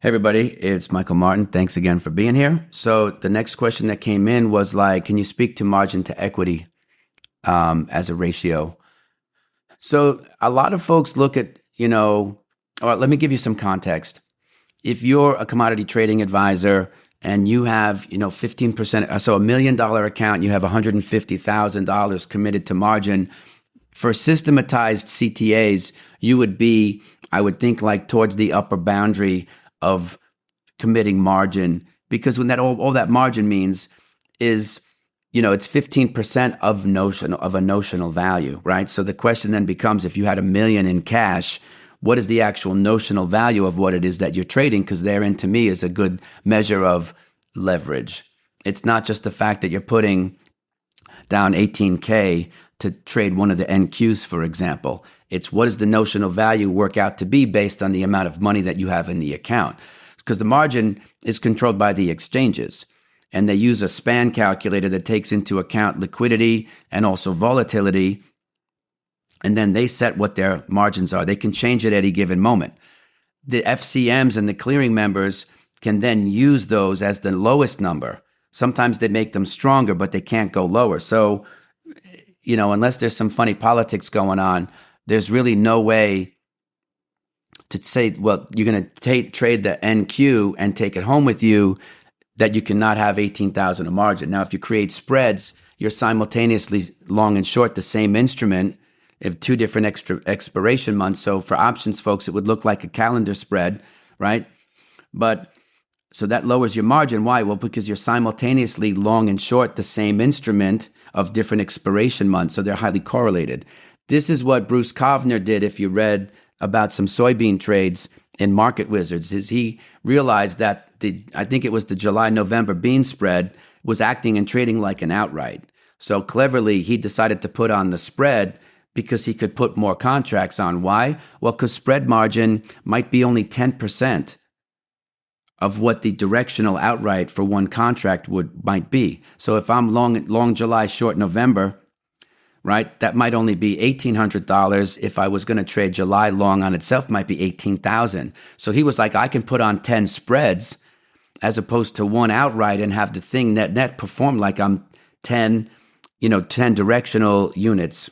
Hey everybody, it's Michael Martin. Thanks again for being here. So the next question that came in was like, can you speak to margin to equity as a ratio? So a lot of folks look at, or let me give you some context. If you're a commodity trading advisor and you have, 15%, so $1 million account, you have $150,000 committed to margin. For systematized CTAs, you would be, I would think, like towards the upper boundary of committing margin, because when that all that margin means is, it's 15% of a notional value, right? So the question then becomes, if you had $1 million in cash, what is the actual notional value of what it is that you're trading? Because therein, to me, is a good measure of leverage. It's not just the fact that you're putting down 18K to trade one of the NQs, for example. It's what does the notional value work out to be based on the amount of money that you have in the account? Because the margin is controlled by the exchanges, and they use a span calculator that takes into account liquidity and also volatility, and then they set what their margins are. They can change it at any given moment. The FCMs and the clearing members can then use those as the lowest number. Sometimes they make them stronger, but they can't go lower. So, unless there's some funny politics going on, there's really no way to say, well, you're going to trade the NQ and take it home with you, that you cannot have 18,000 of margin. Now, if you create spreads, you're simultaneously long and short the same instrument of two different expiration months. So for options folks, it would look like a calendar spread, right? But so that lowers your margin. Why? Well, because you're simultaneously long and short the same instrument of different expiration months. So they're highly correlated. This is what Bruce Kovner did. If you read about some soybean trades in Market Wizards, is he realized that I think it was the July-November bean spread was acting and trading like an outright. So cleverly, he decided to put on the spread because he could put more contracts on. Why? Well, because spread margin might be only 10% of what the directional outright for one contract might be. So if I'm long July, short November, right, that might only be $1,800. If I was going to trade July long on itself, might be $18,000. So he was like, I can put on 10 spreads as opposed to one outright and have the thing net perform like I'm 10 directional units.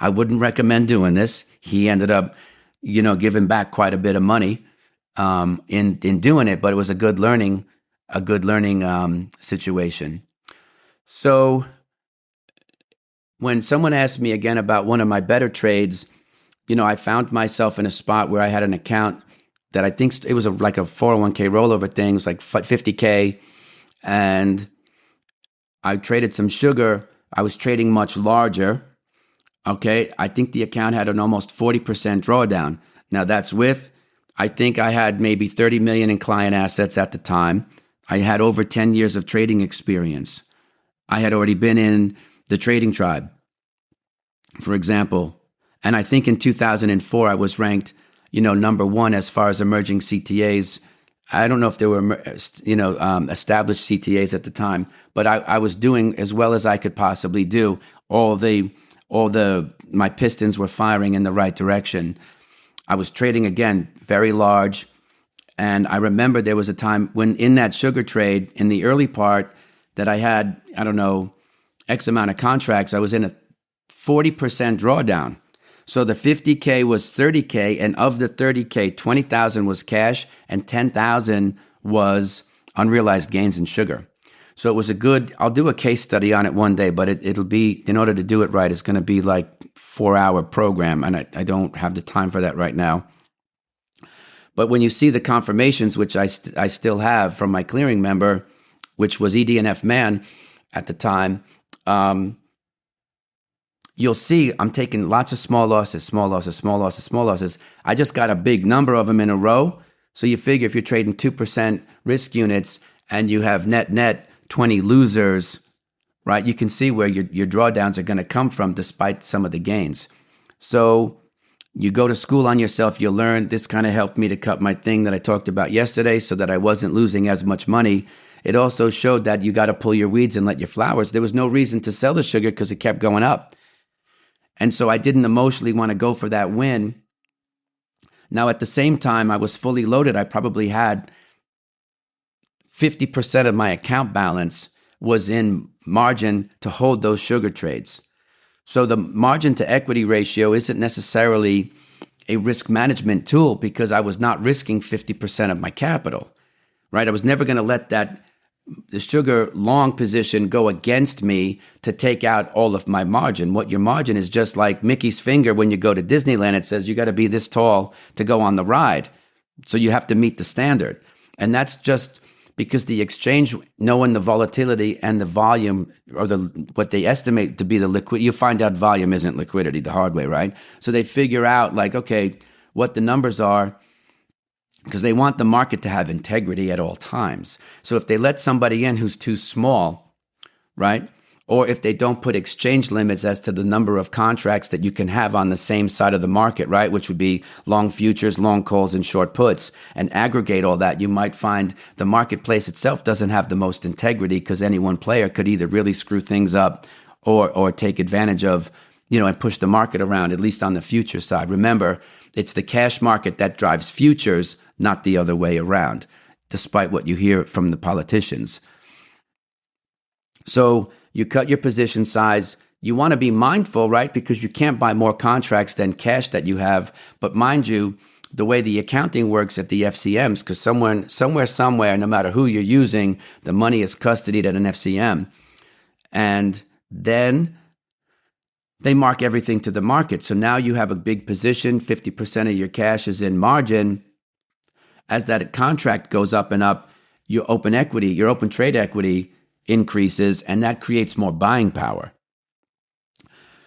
I wouldn't recommend doing this. He ended up, giving back quite a bit of money in doing it, but it was a good learning situation. So when someone asked me again about one of my better trades, I found myself in a spot where I had an account that I think it was like a 401k rollover thing. It was like 50K, and I traded some sugar. I was trading much larger. Okay, I think the account had an almost 40% drawdown. Now that's I think I had maybe 30 million in client assets at the time. I had over 10 years of trading experience. I had already been in the trading tribe, for example. And I think in 2004, I was ranked, number one as far as emerging CTAs. I don't know if there were, established CTAs at the time, but I was doing as well as I could possibly do. My pistons were firing in the right direction. I was trading again, very large. And I remember there was a time when in that sugar trade, in the early part, that I had, X amount of contracts, I was in a 40% drawdown. So the 50K was 30K, and of the 30K, 20,000 was cash and 10,000 was unrealized gains in sugar. So it was I'll do a case study on it one day, but it'll be, in order to do it right, it's going to be like 4-hour program, and I don't have the time for that right now. But when you see the confirmations, which I still have from my clearing member, which was ED&F Man at the time, you'll see I'm taking lots of small losses. I just got a big number of them in a row. So you figure if you're trading 2% risk units and you have net 20 losers, right? You can see where your drawdowns are going to come from despite some of the gains. So you go to school on yourself, you learn. This kind of helped me to cut my thing that I talked about yesterday so that I wasn't losing as much money. It also showed that you got to pull your weeds and let your flowers. There was no reason to sell the sugar because it kept going up. And so I didn't emotionally want to go for that win Now, at the same time, I was fully loaded. I probably had 50% of my account balance was in margin to hold those sugar trades. So the margin to equity ratio isn't necessarily a risk management tool because I was not risking 50% of my capital, right? I was never going to let the sugar long position go against me to take out all of my margin. What your margin is just like Mickey's finger when you go to Disneyland. It says you got to be this tall to go on the ride. So you have to meet the standard. And that's just because the exchange, knowing the volatility and the volume or what they estimate to be the liquid, you find out volume isn't liquidity the hard way, right? So they figure out like, okay, what the numbers are, because they want the market to have integrity at all times. So if they let somebody in who's too small, right? Or if they don't put exchange limits as to the number of contracts that you can have on the same side of the market, right? Which would be long futures, long calls, and short puts, and aggregate all that, you might find the marketplace itself doesn't have the most integrity because any one player could either really screw things up or take advantage of, and push the market around, at least on the future side. Remember, it's the cash market that drives futures, not the other way around, despite what you hear from the politicians. So you cut your position size. You want to be mindful, right? Because you can't buy more contracts than cash that you have. But mind you, the way the accounting works at the FCMs, because somewhere, no matter who you're using, the money is custodied at an FCM. And then they mark everything to the market. So now you have a big position, 50% of your cash is in margin. As that contract goes up and up, your open trade equity increases, and that creates more buying power.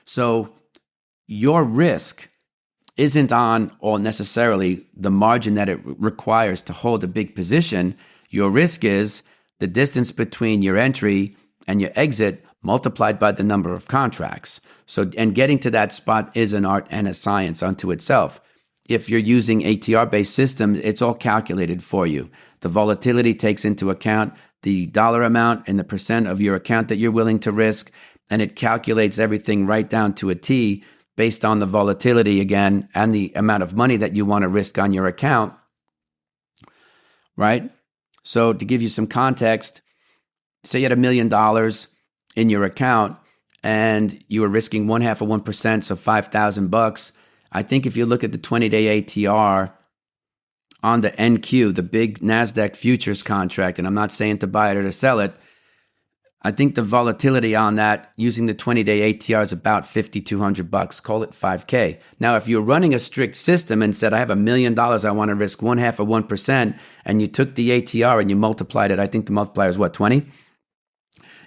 So your risk isn't on or necessarily the margin that it requires to hold a big position. Your risk is the distance between your entry and your exit multiplied by the number of contracts. So, and getting to that spot is an art and a science unto itself. If you're using ATR-based systems, it's all calculated for you. The volatility takes into account the dollar amount and the percent of your account that you're willing to risk, and it calculates everything right down to a T based on the volatility again and the amount of money that you want to risk on your account, right? So to give you some context, say you had $1 million in your account and you were risking 0.5%, so $5,000. I think if you look at the 20-day ATR on the NQ, the big NASDAQ futures contract, and I'm not saying to buy it or to sell it, I think the volatility on that using the 20-day ATR is about $5,200. Call it $5K. Now, if you're running a strict system and said, I have $1 million, I want to risk 0.5%, and you took the ATR and you multiplied it, I think the multiplier is what, 20?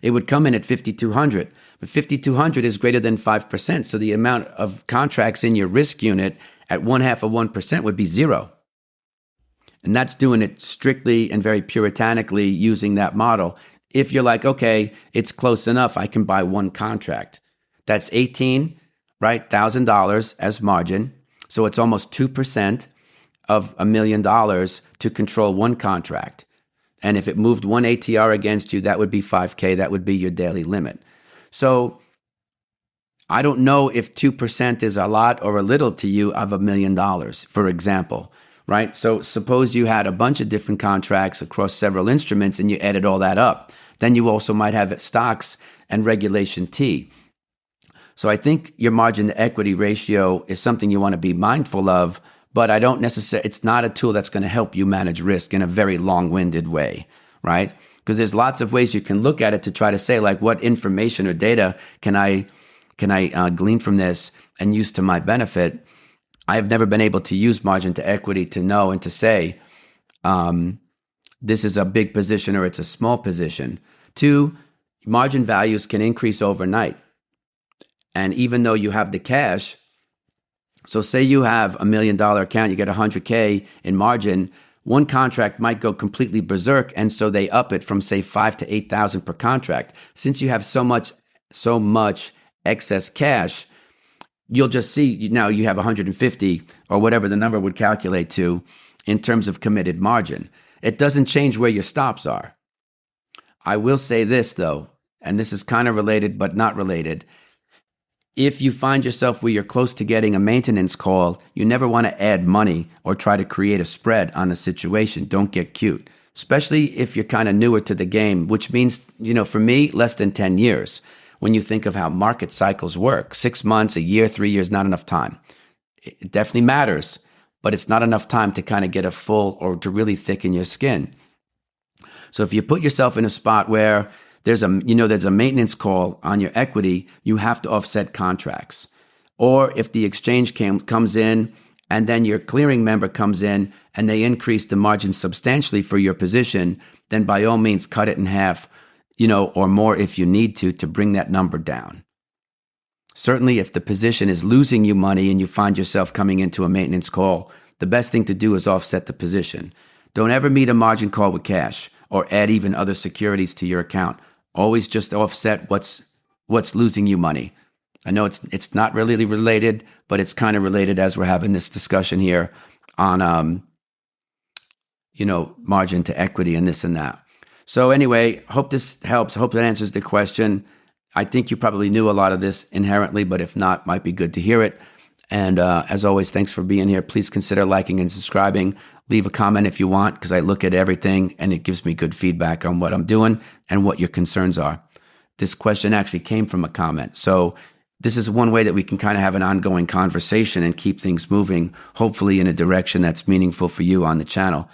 It would come in at 5,200. But 5,200 is greater than 5%. So the amount of contracts in your risk unit at 0.5% would be zero. And that's doing it strictly and very puritanically using that model. If you're like, okay, it's close enough, I can buy one contract. That's $1,000 as margin. So it's almost 2% of $1 million to control one contract. And if it moved one ATR against you, that would be 5K. That would be your daily limit. So I don't know if 2% is a lot or a little to you of $1 million, for example, right? So suppose you had a bunch of different contracts across several instruments and you added all that up. Then you also might have stocks and regulation T. So I think your margin to equity ratio is something you want to be mindful of, but it's not a tool that's going to help you manage risk in a very long-winded way, right? Because there's lots of ways you can look at it to try to say, like, what information or data can I glean from this and use to my benefit? I've never been able to use margin to equity to know and to say, this is a big position or it's a small position. 2, margin values can increase overnight. And even though you have the cash, so say you have $1 million account, you get 100K in margin, one contract might go completely berserk, and so they up it from say 5,000 to 8,000 per contract. Since you have so much excess cash, you'll just see now you have 150 or whatever the number would calculate to in terms of committed margin. It doesn't change where your stops are. I will say this though, and this is kind of related but not related. If you find yourself where you're close to getting a maintenance call, you never want to add money or try to create a spread on a situation. Don't get cute, especially if you're kind of newer to the game, which means, for me, less than 10 years. When you think of how market cycles work, 6 months, a year, 3 years, not enough time. It definitely matters, but it's not enough time to kind of get a full or to really thicken your skin. So if you put yourself in a spot where there's a maintenance call on your equity, you have to offset contracts. Or if the exchange comes in and then your clearing member comes in and they increase the margin substantially for your position, then by all means cut it in half, or more if you need to bring that number down. Certainly if the position is losing you money and you find yourself coming into a maintenance call, the best thing to do is offset the position. Don't ever meet a margin call with cash or add even other securities to your account. Always just offset what's losing you money. I know it's not really related, but it's kind of related as we're having this discussion here on margin to equity and this and that. So anyway, hope this helps. Hope that answers the question. I think you probably knew a lot of this inherently, but if not, might be good to hear it. And as always, thanks for being here. Please consider liking and subscribing. Leave a comment if you want, because I look at everything and it gives me good feedback on what I'm doing and what your concerns are. This question actually came from a comment. So this is one way that we can kind of have an ongoing conversation and keep things moving, hopefully in a direction that's meaningful for you on the channel.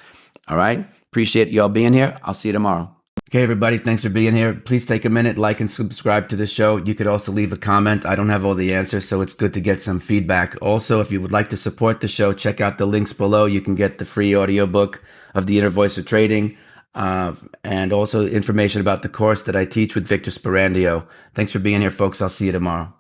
All right? Appreciate y'all being here. I'll see you tomorrow. Okay, everybody, thanks for being here. Please take a minute, like and subscribe to the show. You could also leave a comment. I don't have all the answers, so it's good to get some feedback. Also, if you would like to support the show, check out the links below. You can get the free audiobook of The Inner Voice of Trading, and also information about the course that I teach with Victor Sperandio. Thanks for being here, folks. I'll see you tomorrow.